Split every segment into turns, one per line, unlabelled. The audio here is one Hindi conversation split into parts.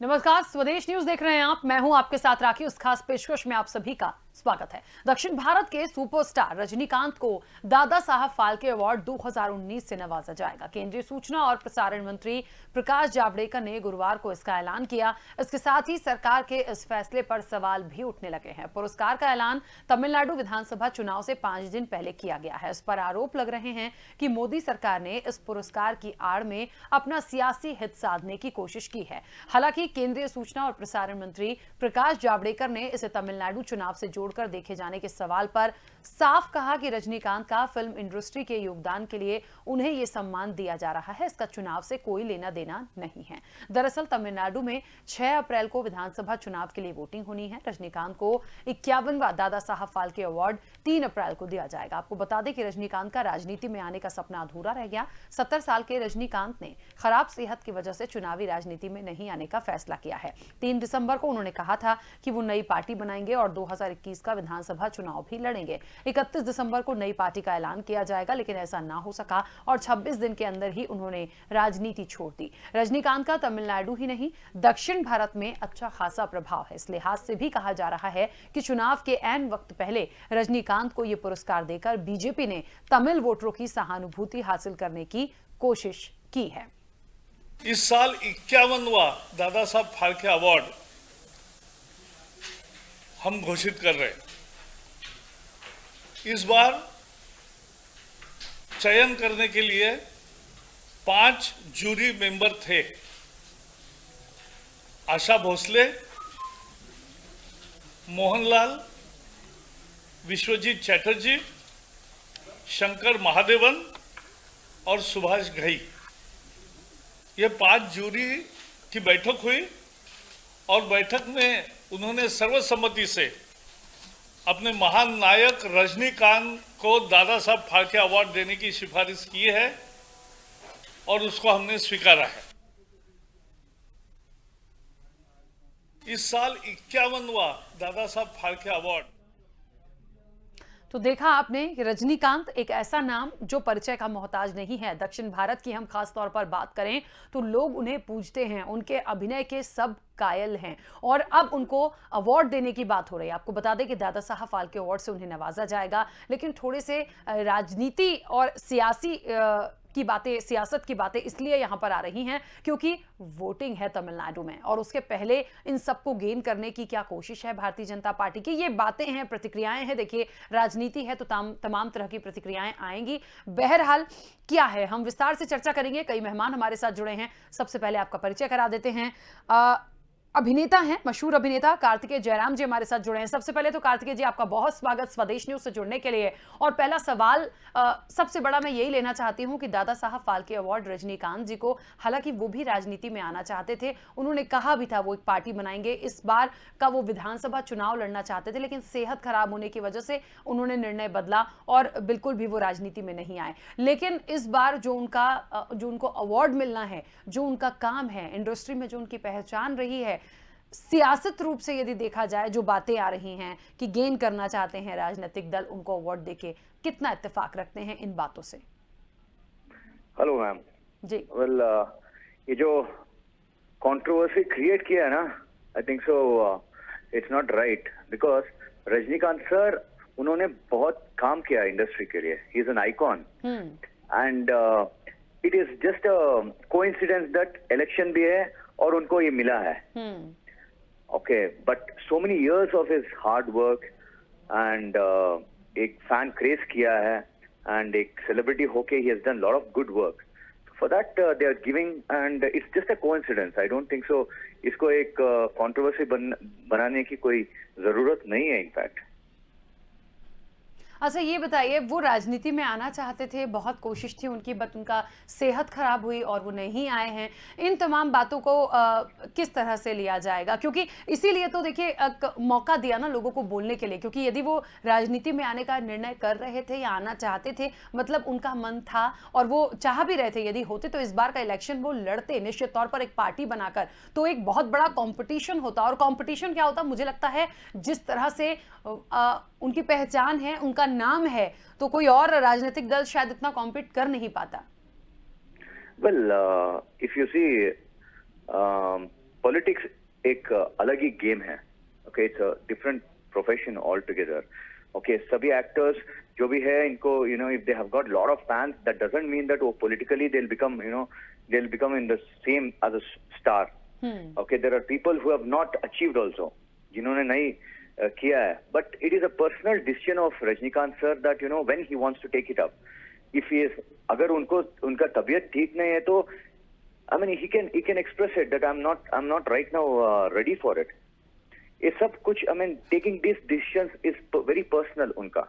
नमस्कार, स्वदेश न्यूज देख रहे हैं आप। मैं हूं आपके साथ राखी। उस खास पेशकश में आप सभी का स्वागत है। दक्षिण भारत के सुपरस्टार रजनीकांत को दादा साहब फाल्के अवार्ड 2019 से नवाजा जाएगा। केंद्रीय सूचना और प्रसारण मंत्री प्रकाश जावड़ेकर ने गुरुवार को इसका ऐलान किया। इसके साथ ही सरकार के इस फैसले पर सवाल भी उठने लगे हैं। पुरस्कार का ऐलान तमिलनाडु विधानसभा चुनाव से 5 दिन पहले किया गया है। इस पर आरोप लग रहे हैं कि मोदी सरकार ने इस पुरस्कार की आड़ में अपना सियासी हित साधने की कोशिश की है। हालांकि केंद्रीय सूचना और प्रसारण मंत्री प्रकाश जावड़ेकर ने इसे तमिलनाडु चुनाव से जोड़कर देखे जाने के सवाल पर साफ कहा कि रजनीकांत का फिल्म इंडस्ट्री के योगदान के लिए उन्हें यह सम्मान दिया जा रहा है। इसका चुनाव से कोई लेना देना नहीं है। दरअसल तमिलनाडु में 6 अप्रैल को विधानसभा चुनाव के लिए वोटिंग होनी है। रजनीकांत को 51वां दादा साहब फाल्के अवार्ड 3 अप्रैल को दिया जाएगा। आपको बता दें कि रजनीकांत का राजनीति में आने का सपना अधूरा रह गया। 70 साल के रजनीकांत ने खराब सेहत की वजह से चुनावी राजनीति में नहीं आने का फैसला किया है। 3 दिसंबर को उन्होंने कहा था कि वो नई पार्टी बनाएंगे और 2021 का विधानसभा चुनाव भी लड़ेंगे। 31 दिसंबर को नई पार्टी का ऐलान किया जाएगा, लेकिन ऐसा ना हो सका और 26 दिन के अंदर ही उन्होंने राजनीति छोड़ दी। रजनीकांत का तमिलनाडु ही नहीं, दक्षिण भारत में अच्छा खासा प्रभाव है। इस लिहाज से भी कहा जा रहा है कि चुनाव के ऐन वक्त पहले रजनीकांत को यह पुरस्कार देकर बीजेपी ने तमिल वोटरों की सहानुभूति हासिल करने की कोशिश की है।
इस साल 51वां दादा साहब फाल्के अवार्ड हम घोषित कर रहे हैं। इस बार चयन करने के लिए 5 जूरी मेंबर थे। आशा भोसले, मोहनलाल, विश्वजीत चैटर्जी, शंकर महादेवन और सुभाष घई। ये 5 जूरी की बैठक हुई और बैठक में उन्होंने सर्वसम्मति से अपने महान नायक रजनीकांत को दादा साहब फाल्के अवार्ड देने की सिफारिश की है और उसको हमने स्वीकारा है। इस साल 51वां दादा साहब फाल्के अवार्ड।
तो देखा आपने कि रजनीकांत एक ऐसा नाम जो परिचय का मोहताज नहीं है। दक्षिण भारत की हम खास तौर पर बात करें तो लोग उन्हें पूजते हैं, उनके अभिनय के सब कायल हैं और अब उनको अवार्ड देने की बात हो रही है। आपको बता दें कि दादा साहब फाल्के अवार्ड से उन्हें नवाजा जाएगा, लेकिन थोड़े से राजनीति और सियासत की बातें इसलिए यहां पर आ रही हैं क्योंकि वोटिंग है तमिलनाडु में और उसके पहले इन सबको गेन करने की क्या कोशिश है भारतीय जनता पार्टी की। ये बातें हैं, प्रतिक्रियाएं हैं। देखिए, राजनीति है तो तमाम तरह की प्रतिक्रियाएं आएंगी। बहरहाल क्या है, हम विस्तार से चर्चा करेंगे। कई मेहमान हमारे साथ जुड़े हैं। सबसे पहले आपका परिचय करा देते हैं। अभिनेता हैं, मशहूर अभिनेता कार्तिकेय जयराम जी हमारे साथ जुड़े हैं। सबसे पहले तो कार्तिकेय जी, आपका बहुत स्वागत स्वदेश न्यूज से जुड़ने के लिए। और पहला सवाल सबसे बड़ा मैं यही लेना चाहती हूं कि दादा साहब फाल्के अवार्ड रजनीकांत जी को, हालांकि वो भी राजनीति में आना चाहते थे, उन्होंने कहा भी था वो एक पार्टी बनाएंगे, इस बार का वो विधानसभा चुनाव लड़ना चाहते थे, लेकिन सेहत खराब होने की वजह से उन्होंने निर्णय बदला और बिल्कुल भी वो राजनीति में नहीं आए। लेकिन इस बार जो उनको अवार्ड मिलना है, जो उनका काम है, इंडस्ट्री में जो उनकी पहचान रही है, सियासत रूप से यदि देखा जाए, जो बातें आ रही हैं कि गेन करना चाहते हैं राजनीतिक दल उनको अवार्ड देके, कितना इत्तेफाक रखते हैं इन बातों से?
हेलो मैम
जी।
वेल, ये जो कंट्रोवर्सी क्रिएट किया है ना, I think so it's not right, because Rajinikanth sir उन्होंने बहुत काम किया इंडस्ट्री के लिए। He is an icon and it is just a coincidence that election भी है और उनको ये मिला है। Okay, but so many years of his hard work and एक fan craze किया है and एक celebrity होके he has done lot of good work. For that they are giving and it's just a coincidence. I don't think so. इसको एक controversy बनाने की कोई जरूरत नहीं है in fact.
अच्छा, ये बताइए, वो राजनीति में आना चाहते थे, बहुत कोशिश थी उनकी, बट उनका सेहत खराब हुई और वो नहीं आए हैं। इन तमाम बातों को किस तरह से लिया जाएगा? क्योंकि इसीलिए तो देखिए मौका दिया ना लोगों को बोलने के लिए, क्योंकि यदि वो राजनीति में आने का निर्णय कर रहे थे या आना चाहते थे, मतलब उनका मन था और वो चाह भी रहे थे, यदि होते तो इस बार का इलेक्शन वो लड़ते निश्चित तौर पर एक पार्टी बनाकर, तो एक बहुत बड़ा कॉम्पिटिशन होता। और कॉम्पिटिशन क्या होता, मुझे लगता है जिस तरह से उनकी पहचान है, उनका नाम है, तो कोई और राजनीतिक दल शायद इतना कॉम्पीट कर नहीं पाता।
Well, if you see politics एक अलग ही गेम है. Okay, it's a different profession all together. Okay, सभी एक्टर्स जो भी है इनको if they have got lot of fans, that doesn't mean that वो politically they will become in the same as a star. Okay, there are people who have not achieved also, जिन्होंने नहीं किया है, but it is a personal decision of Rajinikanth sir that when he wants to take it up. If he is, अगर उनका तबीयत ठीक नहीं है तो I mean, he can express it that I'm not right now ready for it. ये सब कुछ, I mean, taking these decisions is very personal उनका.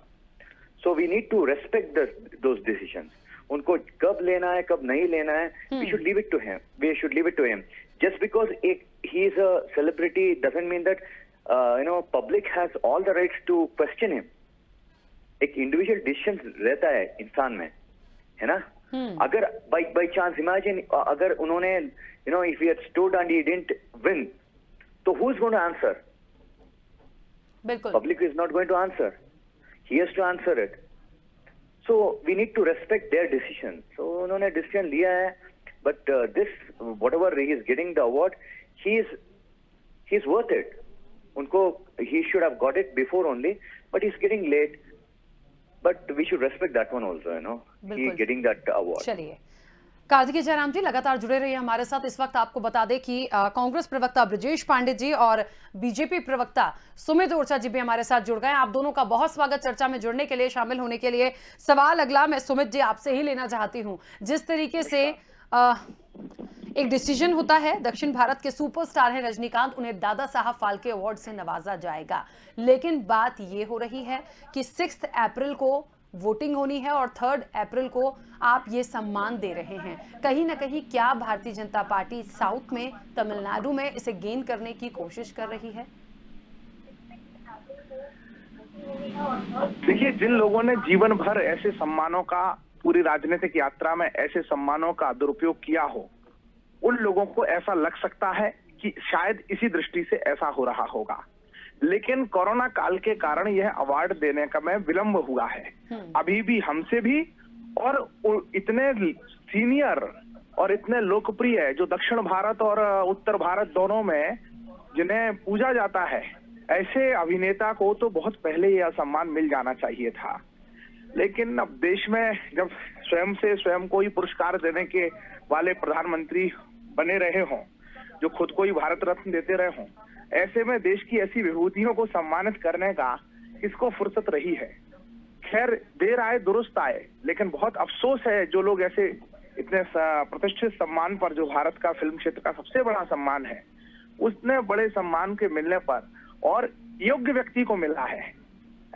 So we need to respect those decisions. उनको कब लेना है, कब नहीं लेना है, we should leave it to him. We should leave it to him. Just because he is a celebrity doesn't mean that public has all the rights to question him. एक individual decision रहता है इंसान में, है ना? अगर by chance imagine अगर उन्होंने if he had stood and he didn't win, तो who's going to answer?
बिल्कुल.
Public is not going to answer. He has to answer it. So we need to respect their decision. So उन्होंने decision लिया है, but this whatever he is getting the award, he's worth it. उनको he should have got it before only, but he's getting late. But we should respect that one also, he getting that award.
चलिए, कार्तिकेय जयराम जी लगातार जुड़े रहिए हमारे साथ. इस वक्त आपको बता दें कि कांग्रेस प्रवक्ता ब्रजेश पांडे जी और बीजेपी प्रवक्ता सुमित ओरछा जी भी हमारे साथ जुड़ गए. आप दोनों का बहुत स्वागत चर्चा में जुड़ने के लिए, शामिल होने के लिए. सवाल अगला मैं सुमित जी आपसे ही लेना चाहती हूं. जिस तरीके से एक डिसीजन होता है, दक्षिण भारत के सुपरस्टार हैं रजनीकांत, उन्हें दादा साहब फाल्के अवार्ड से नवाजा जाएगा, लेकिन बात यह हो रही है कि 6 अप्रैल को वोटिंग होनी है और 3 अप्रैल को आप ये सम्मान दे रहे हैं. कहीं ना कहीं क्या भारतीय जनता पार्टी साउथ में, तमिलनाडु में इसे गेन करने की कोशिश कर रही है?
देखिए, जिन लोगों ने जीवन भर ऐसे सम्मानों का, पूरी राजनीतिक यात्रा में ऐसे सम्मानों का दुरुपयोग किया हो, उन लोगों को ऐसा लग सकता है कि शायद इसी दृष्टि से ऐसा हो रहा होगा. लेकिन कोरोना काल के कारण यह अवार्ड देने का में विलंब हुआ है. अभी भी हमसे भी, और इतने सीनियर और इतने लोकप्रिय जो दक्षिण भारत और उत्तर भारत दोनों में जिन्हें पूजा जाता है, ऐसे अभिनेता को तो बहुत पहले यह सम्मान मिल जाना चाहिए था. लेकिन अब देश में जब स्वयं से स्वयं को ही पुरस्कार देने के वाले प्रधानमंत्री बने रहे हों, जो खुद को ही भारत रत्न देते रहे हों, ऐसे में देश की ऐसी विभूतियों को सम्मानित करने का किसको फुर्सत रही है? खैर, देर आए दुरुस्त आए, लेकिन बहुत अफसोस है जो लोग ऐसे इतने प्रतिष्ठित सम्मान पर, जो भारत का फिल्म क्षेत्र का सबसे बड़ा सम्मान है, उतने बड़े सम्मान के मिलने पर और योग्य व्यक्ति को मिला है.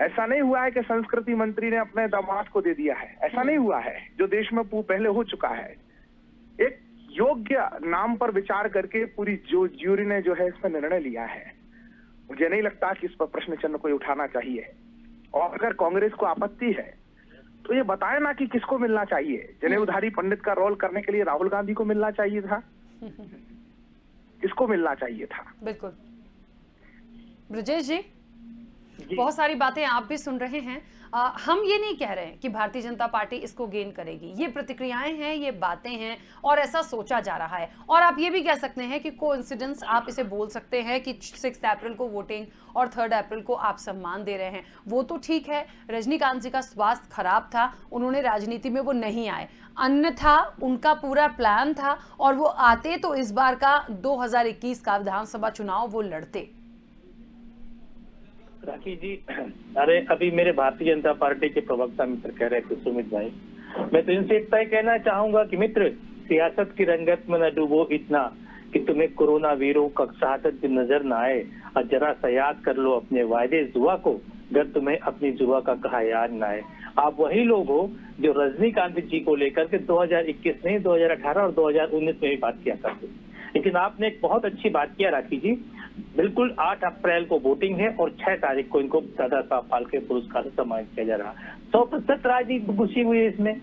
ऐसा नहीं हुआ है कि संस्कृति मंत्री ने अपने दामाद को दे दिया है, ऐसा नहीं हुआ है, जो देश में पहले हो चुका है. एक योग्य नाम पर विचार करके पूरी जो ज्यूरी ने जो है इस पर निर्णय लिया है. मुझे नहीं लगता कि इस पर प्रश्न चिन्ह कोई उठाना चाहिए. और अगर कांग्रेस को आपत्ति है तो ये बताए ना कि किसको मिलना चाहिए. जनेऊधारी पंडित का रोल करने के लिए राहुल गांधी को मिलना चाहिए था, किसको मिलना चाहिए था?
बिल्कुल. ब्रजेश जी, बहुत सारी बातें आप भी सुन रहे हैं. हम ये नहीं कह रहे हैं कि भारतीय जनता पार्टी इसको गेन करेगी. ये प्रतिक्रियाएं हैं, ये बातें हैं और ऐसा सोचा जा रहा है. और आप ये भी कह सकते हैं कि कोइंसिडेंस आप इसे बोल सकते हैं कि 6 अप्रैल को वोटिंग और 3 अप्रैल को आप सम्मान दे रहे हैं. वो तो ठीक है, रजनीकांत जी का स्वास्थ्य खराब था, उन्होंने राजनीति में वो नहीं आए, अन्यथा उनका पूरा प्लान था और वो आते तो इस बार का 2021 का विधानसभा चुनाव वो लड़ते.
राखी जी, अरे अभी मेरे भारतीय जनता पार्टी के प्रवक्ता मित्र कह रहे थे सुमित भाई, मैं तो इनसे इतना ही कहना चाहूंगा कि मित्र, सियासत की रंगत में न डूबो इतना कि तुम्हें कोरोना वीरों का शहादत भी नजर न आए, और जरा सा याद कर लो अपने वायदे जुआ को, अगर तुम्हें अपनी जुआ का कहा याद न आए. आप वही लोग हो जो रजनीकांत जी को लेकर के 2021 नहीं 2018 और 2019 में भी बात किया करते. लेकिन आपने एक बहुत अच्छी बात किया राखी जी. बिल्कुल 8 अप्रैल को वोटिंग है और 6 तारीख को इनको दादा साहब फाल्के पुरस्कार से सम्मानित किया जा रहा है. 100% राजनीति घुसी हुई है इसमें.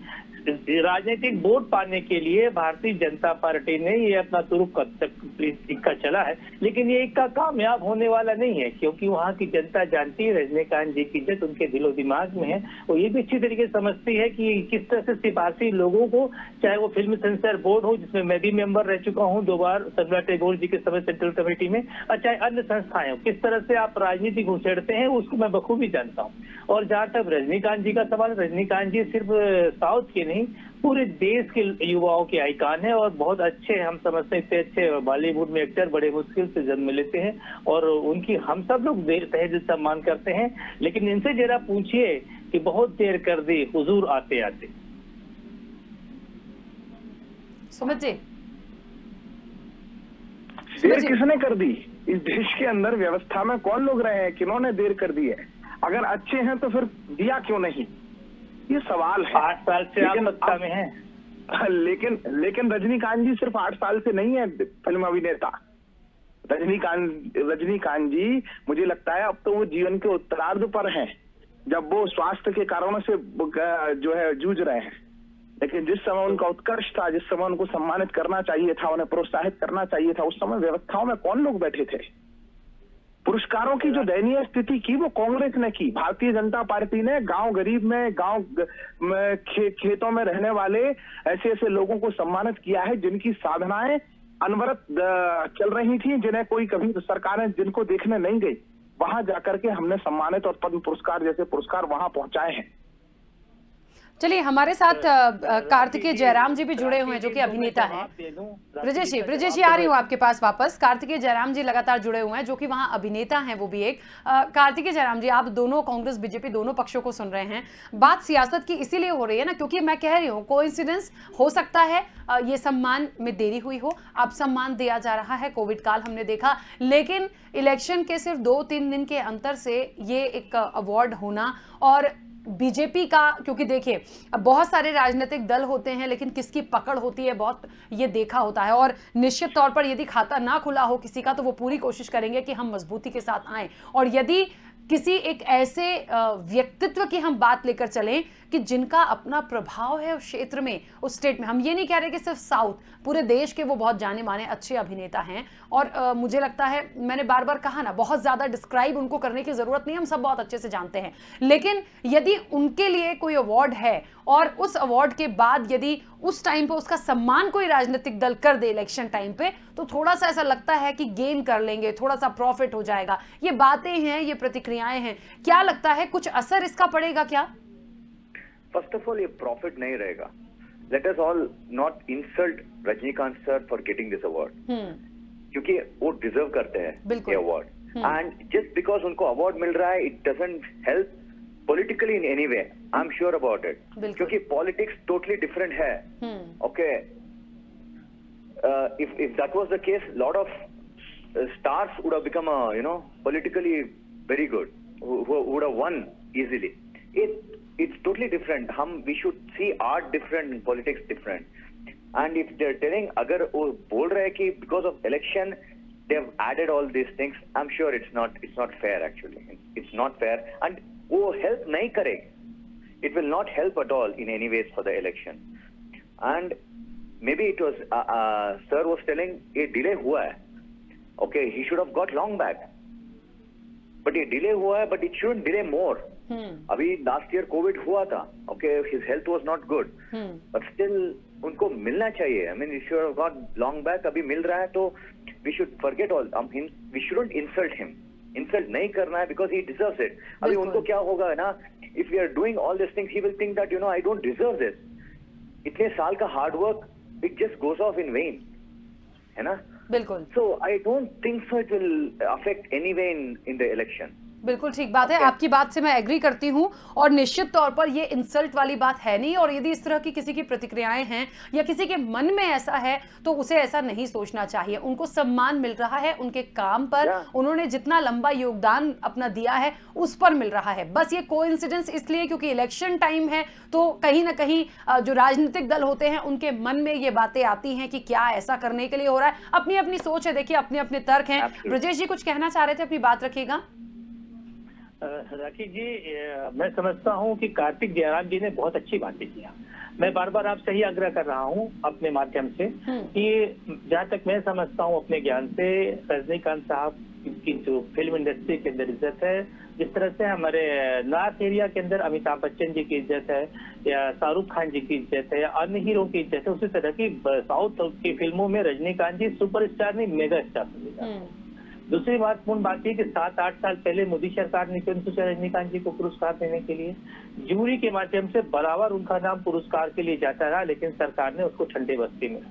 राजनीतिक वोट पाने के लिए भारतीय जनता पार्टी ने ये अपना तुरुप इक्का चला है, लेकिन ये इक्का कामयाब होने वाला नहीं है, क्योंकि वहाँ की जनता जानती है रजनीकांत जी की इज्जत उनके दिलो दिमाग में है। और ये भी अच्छी तरीके से समझती है कि किस तरह से सिफारसी लोगों को, चाहे वो फिल्म सेंसर बोर्ड हो जिसमें मैं भी मेंबर रह चुका हूँ 2 बार शर्मिला टैगोर जी के समय सेंट्रल कमेटी में, और चाहे अन्य संस्थाएं हो, किस तरह से आप राजनीति घुसेड़ते हैं उसको मैं बखूबी जानता हूँ। और जहाँ तक रजनीकांत जी का सवाल, रजनीकांत जी सिर्फ साउथ के नहीं पूरे देश के युवाओं के आइकॉन है और बहुत अच्छे, हम समझते हैं इतने अच्छे बॉलीवुड में एक्टर बड़े मुश्किल से जन्म लेते हैं और उनकी हम सब लोग तहे दिल सम्मान करते हैं। लेकिन इनसे जरा पूछिए कि बहुत देर कर दी हुजूर आते आते।
सुमित जी,
देर किसने कर दी? इस देश के अंदर व्यवस्था में कौन लोग रहे हैं, किन्होंने देर कर दी है? अगर अच्छे हैं तो फिर दिया क्यों नहीं, ये सवाल है।
8 साल से आप सत्ता में हैं।
लेकिन रजनीकांत जी सिर्फ 8 साल से नहीं है फिल्म अभिनेता। रजनीकांत जी मुझे लगता है अब तो वो जीवन के उत्तरार्ध पर हैं, जब वो स्वास्थ्य के कारणों से जो है जूझ रहे हैं। लेकिन जिस समय उनका उत्कर्ष था, जिस समय उनको सम्मानित करना चाहिए था, उन्हें प्रोत्साहित करना चाहिए था, उस समय व्यवस्थाओं में कौन लोग बैठे थे? पुरस्कारों की जो दयनीय स्थिति की वो कांग्रेस ने की। भारतीय जनता पार्टी ने गांव गरीब में, गांव में खेतों में रहने वाले ऐसे ऐसे लोगों को सम्मानित किया है जिनकी साधनाएं अनवरत चल रही थी, जिन्हें कोई कभी सरकारें जिनको देखने नहीं गई, वहां जाकर के हमने सम्मानित और पद्म पुरस्कार जैसे पुरस्कार वहां पहुंचाए हैं।
चलिए, हमारे साथ कार्तिकेय जयराम जी भी जुड़े हुए हैं जो कि अभिनेता हैं। ब्रजेश जी आ रही हूँ आपके पास वापस। कार्तिकेय जयराम जी लगातार जुड़े हुए हैं जो कि वहाँ अभिनेता हैं, वो भी एक। कार्तिकेय जयराम जी, आप दोनों कांग्रेस बीजेपी दोनों पक्षों को सुन रहे हैं। बात सियासत की इसीलिए हो रही है ना, क्योंकि मैं कह रही हूँ कोइंसिडेंस हो सकता है ये सम्मान में देरी हुई हो, अब सम्मान दिया जा रहा है, कोविड काल हमने देखा, लेकिन इलेक्शन के सिर्फ 2-3 दिन के अंतर से ये एक अवार्ड होना, और बीजेपी का, क्योंकि देखिए बहुत सारे राजनीतिक दल होते हैं लेकिन किसकी पकड़ होती है बहुत ये देखा होता है, और निश्चित तौर पर यदि खाता ना खुला हो किसी का तो वो पूरी कोशिश करेंगे कि हम मजबूती के साथ आएं, और यदि किसी एक ऐसे व्यक्तित्व की हम बात लेकर चलें कि जिनका अपना प्रभाव है उस क्षेत्र में, उस स्टेट में, हम ये नहीं कह रहे कि सिर्फ साउथ, पूरे देश के वो बहुत जाने माने अच्छे अभिनेता हैं, और मुझे लगता है मैंने बार बार कहा ना, बहुत ज़्यादा डिस्क्राइब उनको करने की ज़रूरत नहीं, हम सब बहुत अच्छे से जानते हैं। लेकिन यदि उनके लिए कोई अवार्ड है और उस अवार्ड के बाद यदि उस टाइम पे उसका सम्मान कोई राजनीतिक दल कर दे इलेक्शन टाइम पे, तो थोड़ा सा ऐसा लगता है कि गेन कर लेंगे, थोड़ा सा प्रॉफिट हो जाएगा। ये बातें हैं, ये प्रतिक्रियाएं हैं, क्या लगता है कुछ असर इसका पड़ेगा क्या?
फर्स्ट ऑफ ऑल ये प्रॉफिट नहीं रहेगा। Let us all not insult Rajinikanth sir for getting this award, क्योंकि वो डिजर्व करते हैं ये अवार्ड, एंड जस्ट बिकॉज उनको अवार्ड मिल रहा है it doesn't help politically in any way. I'm sure about it. क्योंकि politics totally different है. Okay. If that was the case, lot of stars would have become politically very good, who would have won easily. It's totally different. We should see art different and politics different. And if they're telling, अगर वो बोल रहे हैं कि because of election they've added all these things, I'm sure it's not fair actually. It's not fair, and वो हेल्प नहीं करेगी। It will not help at all in any ways for the election. And may be it was sir was telling ये डिले हुआ है, okay, he should have got long back, but ये डिले हुआ है, बट इट शुडंट डिले मोर। अभी लास्ट ईयर कोविड हुआ था, okay, his health was not good, but still उनको मिलना चाहिए। I mean, he should have got long back. अभी मिल रहा है तो we should forget all, we shouldn't insult him. Insult नहीं करना है बिकॉज ही डिजर्व्स इट। अभी उनको क्या होगा ना, if we are doing all this things, he will think that I don't deserve this. इतने साल का hard work it just goes off in vain, है ना?
बिल्कुल।
So I don't think so it will affect any way in the election.
बिल्कुल ठीक बात है, आपकी बात से मैं एग्री करती हूं, और निश्चित तौर पर ये इंसल्ट वाली बात है नहीं, और यदि इस तरह की किसी की प्रतिक्रियाएं हैं या किसी के मन में ऐसा है तो उसे ऐसा नहीं सोचना चाहिए। उनको सम्मान मिल रहा है उनके काम पर, उन्होंने जितना लंबा योगदान अपना दिया है उस पर मिल रहा है। बस ये कोइंसिडेंस इसलिए क्योंकि इलेक्शन टाइम है तो कहीं ना कहीं जो राजनीतिक दल होते हैं उनके मन में ये बातें आती हैं कि क्या ऐसा करने के लिए हो रहा है। अपनी अपनी सोच है, देखिए, अपने अपने तर्क हैं। ब्रजेश जी कुछ कहना चाह रहे थे, अपनी बात रखिएगा।
राखी जी, मैं समझता हूं कि कार्तिक जयराम जी ने बहुत अच्छी बातें किया। मैं बार बार आपसे ही आग्रह कर रहा हूं अपने माध्यम से कि जहां तक मैं समझता हूं अपने ज्ञान से, रजनीकांत साहब की जो फिल्म इंडस्ट्री के अंदर इज्जत है, जिस तरह से हमारे नॉर्थ एरिया के अंदर अमिताभ बच्चन जी की इज्जत है या शाहरुख खान जी की इज्जत है या अन्य हीरो की इज्जत है, उसी तरह की साउथ की फिल्मों में रजनीकांत जी सुपरस्टार नहीं मेगा स्टार बनेगा। दूसरी महत्वपूर्ण बात यह कि 7-8 साल पहले मोदी सरकार ने क्यों सोचा रजनीकांत जी को पुरस्कार देने के लिए? जूरी के माध्यम से बराबर उनका नाम पुरस्कार के लिए जाता रहा, लेकिन सरकार ने उसको ठंडे बस्ती में,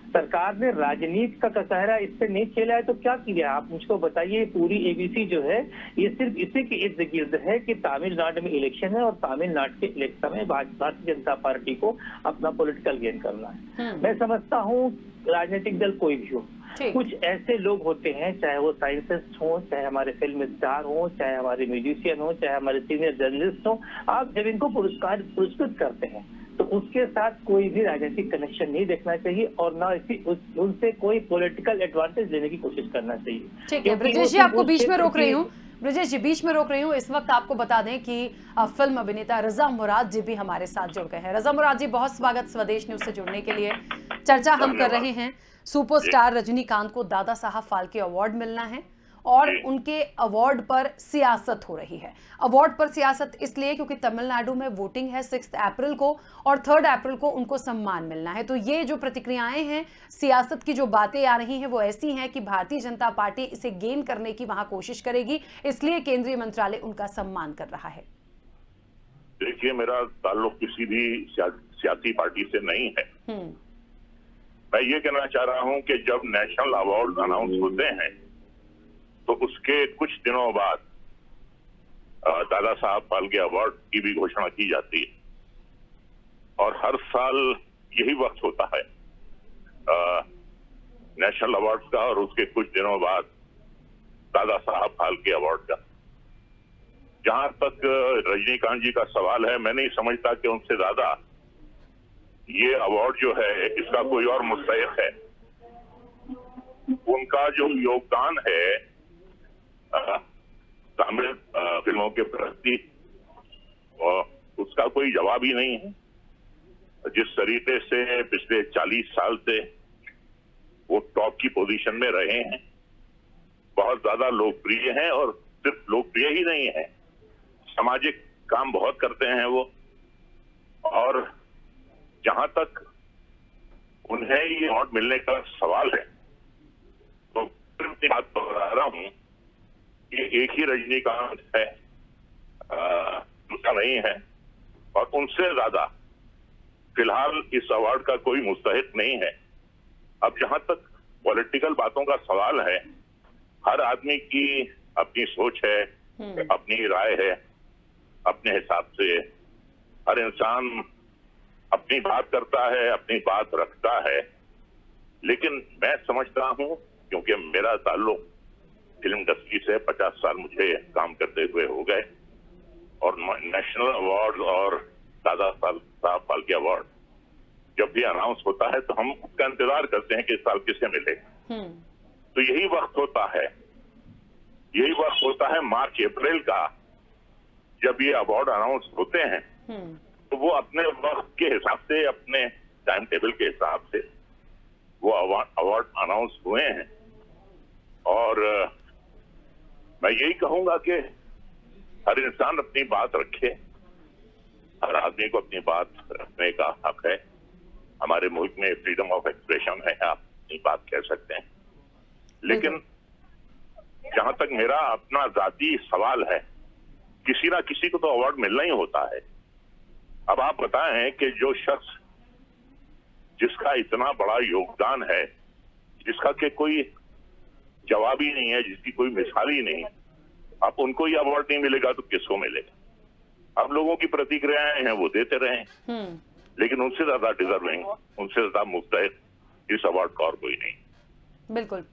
सरकार ने राजनीति का कचहरा इससे नहीं खेला है तो क्या किया? आप मुझको बताइए। पूरी एबीसी जो है ये सिर्फ इसी के इर्द गिर्द है कि तमिलनाडु में इलेक्शन है और तमिलनाडु के इलेक्शन में भारतीय जनता पार्टी को अपना पॉलिटिकल गेन करना है। मैं समझता हूँ राजनीतिक दल कोई भी हो, कुछ ऐसे लोग होते हैं, चाहे वो साइंटिस्ट हो, चाहे हमारे फिल्म स्टार हो, चाहे हमारे म्यूजिशियन हो, चाहे हमारे सीनियर जर्नलिस्ट हो, आप जब इनको पुरस्कृत करते हैं तो उसके साथ कोई भी राजनीतिक कनेक्शन नहीं देखना चाहिए और ना उनसे कोई पॉलिटिकल एडवांटेज लेने की कोशिश करना चाहिए।
ठीक है ब्रजेश जी, आपको बीच में रोक रही हूँ। ब्रजेश जी, बीच में रोक रही हूँ। इस वक्त आपको बता दें कि फिल्म अभिनेता रजा मुराद जी भी हमारे साथ जुड़ गए हैं। रजा मुराद जी, बहुत स्वागत स्वदेश न्यूज से जुड़ने के लिए। चर्चा हम कर रहे हैं, सुपरस्टार रजनीकांत को दादा साहब फाल्के अवार्ड मिलना है और उनके अवार्ड पर सियासत हो रही है। अवार्ड पर सियासत इसलिए क्योंकि तमिलनाडु में वोटिंग है 6 अप्रैल को और 3 अप्रैल को उनको सम्मान मिलना है। तो ये जो प्रतिक्रियाएं हैं, सियासत की जो बातें आ रही हैं, वो ऐसी हैं कि भारतीय जनता पार्टी इसे गेन करने की वहां कोशिश करेगी, इसलिए केंद्रीय मंत्रालय उनका सम्मान कर रहा है।
देखिए, मेरा ताल्लुक किसी भी सियासी पार्टी से नहीं है। मैं ये कहना चाह रहा हूं कि जब नेशनल अवार्ड अनाउंस होते हैं तो उसके कुछ दिनों बाद दादा साहब फाल्के अवार्ड की भी घोषणा की जाती है और हर साल यही वक्त होता है नेशनल अवार्ड का और उसके कुछ दिनों बाद दादा साहब फाल्के अवार्ड का। जहां तक रजनीकांत जी का सवाल है, मैं नहीं समझता कि उनसे ज्यादा ये अवार्ड जो है इसका कोई और मुस्तहिक है। उनका जो योगदान है तमिल फिल्मों के प्रति, उसका कोई जवाब ही नहीं है। जिस तरीके से पिछले 40 साल से वो टॉप की पोजीशन में रहे हैं, बहुत ज्यादा लोकप्रिय हैं और सिर्फ लोकप्रिय ही नहीं है, सामाजिक काम बहुत करते हैं वो। और जहां तक उन्हें ये अवार्ड मिलने का सवाल है तो फिर बात बता रहा हूं कि एक ही रजनीकांत है, दूसरा नहीं है और उनसे ज्यादा फिलहाल इस अवार्ड का कोई मुस्तहिक नहीं है। अब जहां तक पॉलिटिकल बातों का सवाल है, हर आदमी की अपनी सोच है, अपनी राय है, अपने हिसाब से हर इंसान अपनी बात करता है, अपनी बात रखता है। लेकिन मैं समझता हूं, क्योंकि मेरा ताल्लुक फिल्म इंडस्ट्री से 50 साल मुझे काम करते हुए हो गए और नेशनल अवार्ड और दादा साहब फाल्के अवार्ड जब भी अनाउंस होता है तो हम उसका इंतजार करते हैं कि इस साल किसे मिले। तो यही वक्त होता है मार्च अप्रैल का, जब ये अवार्ड अनाउंस होते हैं तो वो अपने वक्त के हिसाब से, अपने टाइम टेबल के हिसाब से वो अवार्ड अनाउंस हुए हैं। और मैं यही कहूंगा कि हर इंसान अपनी बात रखे, हर आदमी को अपनी बात रखने का हक है। हमारे मुल्क में फ्रीडम ऑफ एक्सप्रेशन है, आप अपनी बात कह सकते हैं। लेकिन जहां तक मेरा अपना जाती सवाल है, किसी ना किसी को तो अवार्ड मिलना ही होता है। अब आप बताएं कि जो शख्स जिसका इतना बड़ा योगदान है, जिसका के कोई जवाब ही नहीं है, जिसकी कोई मिसाल ही नहीं, अब उनको ये अवार्ड नहीं मिलेगा तो किसको मिलेगा? अब लोगों की प्रतिक्रियाएं हैं वो देते रहे, लेकिन उनसे ज्यादा डिजर्विंग, उनसे ज्यादा मुस्तहिक इस अवार्ड का और कोई नहीं।
बिल्कुल।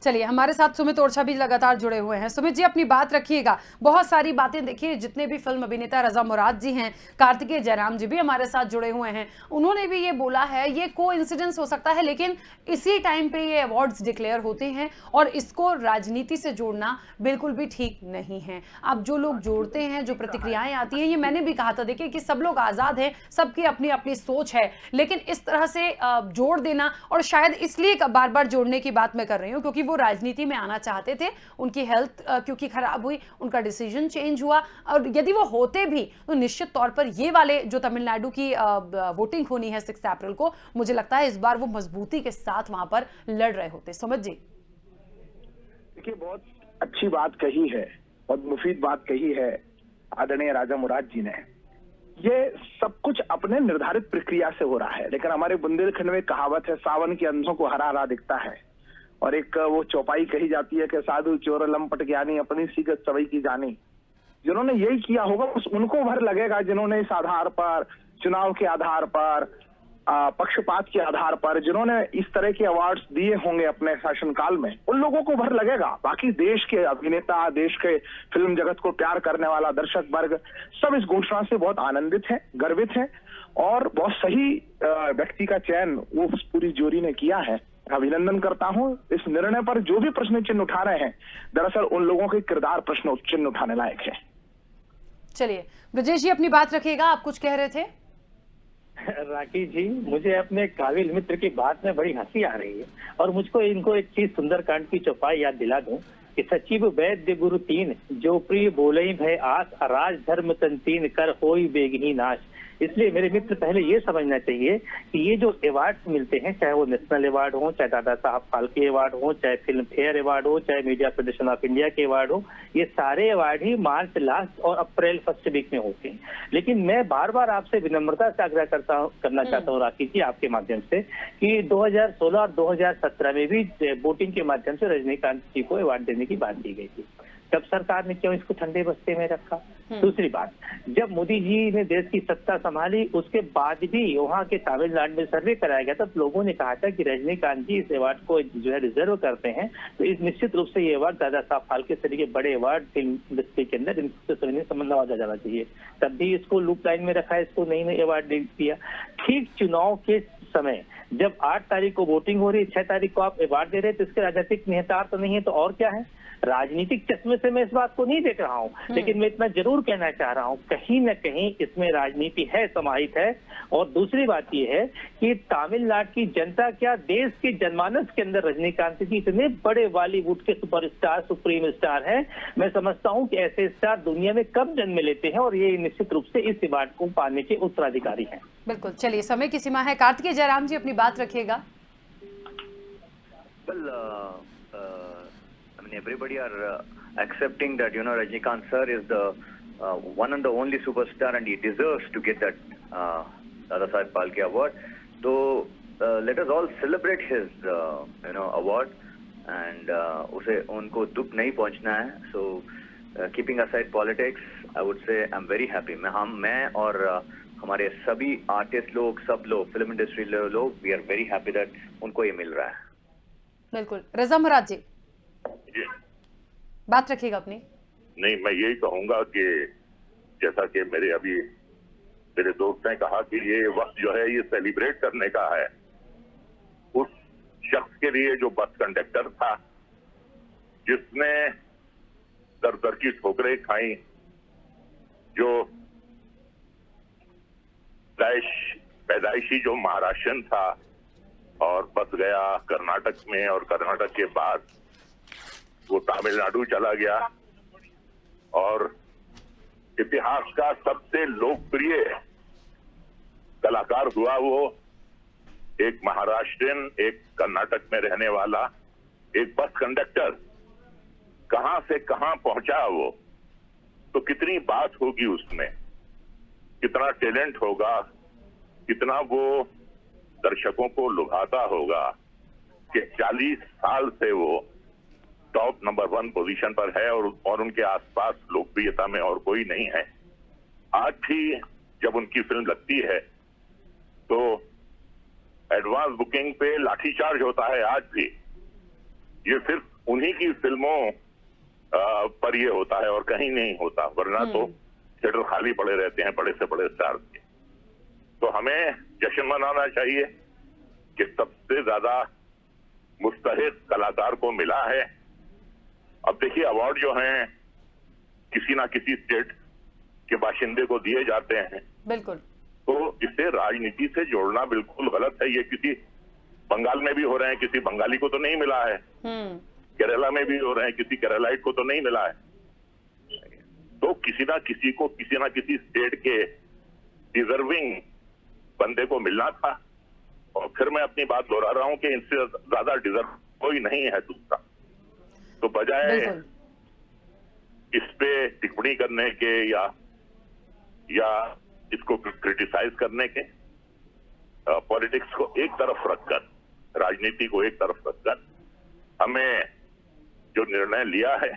चलिए, हमारे साथ सुमित ओरछा भी लगातार जुड़े हुए हैं। सुमित जी, अपनी बात रखिएगा। बहुत सारी बातें देखिए, जितने भी फिल्म अभिनेता रजा मुराद जी हैं, कार्तिकेय जयराम जी भी हमारे साथ जुड़े हुए हैं, उन्होंने भी ये बोला है, ये कोइंसिडेंस हो सकता है, लेकिन इसी टाइम पे ये अवार्ड्स डिक्लेयर होते हैं और इसको राजनीति से जोड़ना बिल्कुल भी ठीक नहीं है। अब जो लोग जोड़ते हैं, जो प्रतिक्रियाएं आती हैं, ये मैंने भी कहा था, देखिए कि सब लोग आजाद हैं, सबकी अपनी अपनी सोच है, लेकिन इस तरह से जोड़ देना, और शायद इसलिए बार बार जोड़ने की बात मैं कर रही हूँ क्योंकि वो राजनीति में आना चाहते थे, उनकी हेल्थ क्योंकि खराब हुई, उनका डिसीजन चेंज हुआ, और यदि वो होते भी तो निश्चित तौर पर ये वाले जो तमिलनाडु की वोटिंग होनी है 6 अप्रैल को, मुझे लगता है इस बार वो मजबूती के साथ वहां पर लड़ रहे होते। सुमित जी,
देखिए, बहुत अच्छी बात कही है, बहुत मुफीद बात कही है आदरणीय राजा मुराद जी ने। ये सब कुछ अपने निर्धारित प्रक्रिया से हो रहा है, लेकिन हमारे बुंदेलखंड में कहावत है, सावन के अंधों को हरा हरा दिखता है, और एक वो चौपाई कही जाती है कि साधु चोर लंपट ज्ञानी अपनी सीगत सवई की जानी। जिन्होंने यही किया होगा उनको भर लगेगा, जिन्होंने इस आधार पर, चुनाव के आधार पर, पक्षपात के आधार पर जिन्होंने इस तरह के अवार्ड्स दिए होंगे अपने शासनकाल में, उन लोगों को भर लगेगा। बाकी देश के अभिनेता, देश के फिल्म जगत को प्यार करने वाला दर्शक वर्ग सब इस घोषणा से बहुत आनंदित है, गर्वित है, और बहुत सही व्यक्ति का चयन वो पूरी जोड़ी ने किया है। अभिनंदन करता हूं इस निर्णय पर। जो भी प्रश्न चिन्ह उठा रहे हैं, दरअसल उन लोगों के किरदार प्रश्न चिन्ह उठाने लायक है।
चलिए ब्रजेश जी, अपनी बात रखिएगा, आप कुछ कह रहे थे।
राखी जी, मुझे अपने काबिल मित्र की बात में बड़ी हंसी आ रही है, और मुझको इनको एक चीज सुंदरकांड की चौपाई याद दिला दूं कि सचिव वैद्य गुरु तीन, जो प्रिय बोलई भय आस, राज धर्म तन तीन, कर होई बेगही नाश। इसलिए मेरे मित्र पहले ये समझना चाहिए कि ये जो अवार्ड्स मिलते हैं, चाहे वो नेशनल अवार्ड हो, चाहे दादा साहब फाल्के अवार्ड हो, चाहे फिल्म फेयर अवार्ड हो, चाहे मीडिया फेडरेशन ऑफ इंडिया के अवार्ड हो, ये सारे अवार्ड ही मार्च लास्ट और अप्रैल फर्स्ट वीक में होते हैं। लेकिन मैं बार बार आपसे विनम्रता से आग्रह करना चाहता हूँ राखी जी, आपके माध्यम से, कि 2016 और 2017 में भी वोटिंग के माध्यम से रजनीकांत जी को अवार्ड देने की बात की गई थी। तब सरकार ने क्यों इसको ठंडे बस्ते में रखा? दूसरी बात, जब मोदी जी ने देश की सत्ता संभाली, उसके बाद भी वहाँ के तमिलनाडु में सर्वे कराया गया, तब लोगों ने कहा था कि रजनीकांत जी इस अवार्ड को जो है रिजर्व करते हैं, तो इस निश्चित रूप से ये अवार्ड दादा साहब फाल्के से के बड़े अवार्ड फिल्म इंडस्ट्री के अंदर इनसे संबंध नवाजा जाना चाहिए। तब भी इसको लूप लाइन में रखा, इसको नई नई अवार्ड दिया। ठीक चुनाव के समय जब 8 तारीख को वोटिंग हो रही है, 6 तारीख को आप अवार्ड दे रहे हैं, तो इसके राजनीतिक निहितार्थ तो नहीं है, तो और क्या है? राजनीतिक चश्मे से मैं इस बात को नहीं देख रहा हूं, लेकिन मैं इतना जरूर कहना चाह रहा हूं, कहीं न कहीं इसमें राजनीति है, समाहित है। और दूसरी बात यह है कि तमिलनाडु की जनता, क्या देश के जनमानस के अंदर रजनीकांत जी इतने बड़े बॉलीवुड के सुपरस्टार, सुप्रीम स्टार हैं। मैं समझता हूं कि ऐसे स्टार दुनिया में कम जन्म लेते हैं, और ये निश्चित रूप से इस अवार्ड को पाने के उत्तराधिकारी हैं।
बिल्कुल। चलिए, समय की सीमा है। कार्तिकेय जयराम जी, अपनी बात रखिएगा।
Everybody are accepting that, you know, Rajnikant sir is the one and the only superstar, and he deserves to get that Dada Saheb Phalke award. So let us all celebrate his you know, award, and उसे उनको दुख नहीं पहुंचना है. So keeping aside politics, I would say I'm very happy. मैं और हमारे सभी आर्टिस्ट लोग, सब लोग, फिल्म इंडस्ट्री लोग, we are very happy that उनको ये मिल रहा है.
बिल्कुल। रजा मुराद जी, बात रखिएगा अपनी।
नहीं, मैं यही कहूंगा कि जैसा कि मेरे दोस्त ने कहा कि ये वक्त जो है ये सेलिब्रेट करने का है। उस शख्स के लिए जो बस कंडक्टर था, जिसने दर दर की ठोकरें खाई, जो पैदाइशी जो महाराष्ट्रन था और बस गया कर्नाटक में, और कर्नाटक के बाद वो तमिलनाडु चला गया, और इतिहास का सबसे लोकप्रिय कलाकार हुआ वो। एक महाराष्ट्रियन, एक कर्नाटक में रहने वाला, एक बस कंडक्टर, कहां से कहां पहुंचा वो। तो कितनी बात होगी उसमें, कितना टैलेंट होगा, कितना वो दर्शकों को लुभाता होगा कि 40 साल से वो टॉप नंबर 1 पोजीशन पर है, और उनके आसपास लोकप्रियता में और कोई नहीं है। आज भी जब उनकी फिल्म लगती है तो एडवांस बुकिंग पे लाठीचार्ज होता है आज भी। ये सिर्फ उन्हीं की फिल्मों पर ये होता है और कहीं नहीं होता, वरना तो थिएटर खाली पड़े रहते हैं बड़े से बड़े स्टार के। तो हमें जश्न मनाना चाहिए कि सबसे ज्यादा मुस्तहिक कलाकार को मिला है। अब देखिए, अवार्ड जो हैं किसी ना किसी स्टेट के बाशिंदे को दिए जाते हैं,
बिल्कुल,
तो इसे राजनीति से जोड़ना बिल्कुल गलत है। ये किसी बंगाल में भी हो रहे हैं, किसी बंगाली को तो नहीं मिला है, केरला में भी हो रहे हैं, किसी केरलाइट को तो नहीं मिला है। तो किसी ना किसी को किसी ना किसी स्टेट के डिजर्विंग बंदे को मिलना था। और फिर मैं अपनी बात दोहरा रहा हूं कि इनसे ज्यादा डिजर्व कोई नहीं है दूसरा। तो बजाय इस पे टिप्पणी करने के या इसको क्रिटिसाइज करने के, पॉलिटिक्स को एक तरफ रखकर, राजनीति को एक तरफ रखकर, हमें जो निर्णय लिया है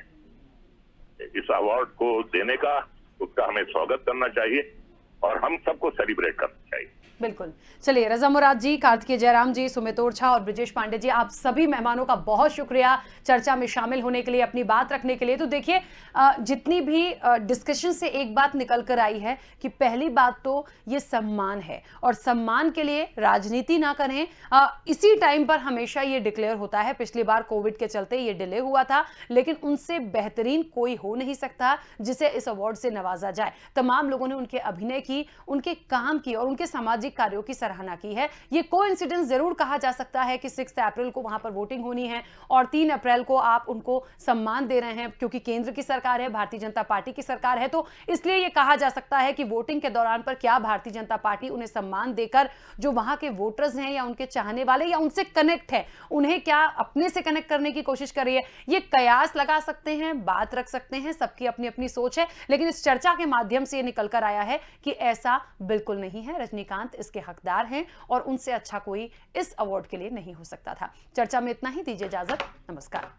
इस अवार्ड को देने का, उसका हमें स्वागत करना चाहिए और हम सबको सेलिब्रेट करना चाहिए।
बिल्कुल। चलिए, रजा मुराद जी, कार्तिकेय जयराम जी, सुमित ओरछा और ब्रिजेश पांडे जी, आप सभी मेहमानों का बहुत शुक्रिया चर्चा में शामिल होने के लिए, अपनी बात रखने के लिए। तो देखिए, जितनी भी डिस्कशन से एक बात निकल कर आई है कि पहली बात तो ये सम्मान है और सम्मान के लिए राजनीति ना करें। इसी टाइम पर हमेशा ये डिक्लेयर होता है, पिछली बार कोविड के चलते ये डिले हुआ था, लेकिन उनसे बेहतरीन कोई हो नहीं सकता जिसे इस अवार्ड से नवाजा जाए। तमाम लोगों ने उनके अभिनय की, उनके काम की और उनके सामाजिक कार्यों की सराहना की है। ये कोइंसिडेंस जरूर कहा जा सकता है कि 6 अप्रैल को वहां पर वोटिंग होनी है और 3 अप्रैल को आप उनको सम्मान दे रहे हैं, क्योंकि केंद्र की सरकार है, भारतीय जनता पार्टी की सरकार है, तो इसलिए ये कहा जा सकता है कि वोटिंग के दौरान पर क्या भारतीय जनता पार्टी उन्हें सम्मान देकर जो वहां के वोटर्स हैं या उनके चाहने वाले या उनसे कनेक्ट है, उन्हें क्या अपने से कनेक्ट करने की कोशिश कर रही है। ये कयास लगा सकते हैं, बात रख सकते हैं, सबकी अपनी अपनी सोच है, लेकिन इस चर्चा के माध्यम से ये निकल कर आया है कि ऐसा बिल्कुल नहीं है। रजनीकांत इसके हकदार हैं और उनसे अच्छा कोई इस अवार्ड के लिए नहीं हो सकता था। चर्चा में इतना ही, दीजिए इजाजत, नमस्कार।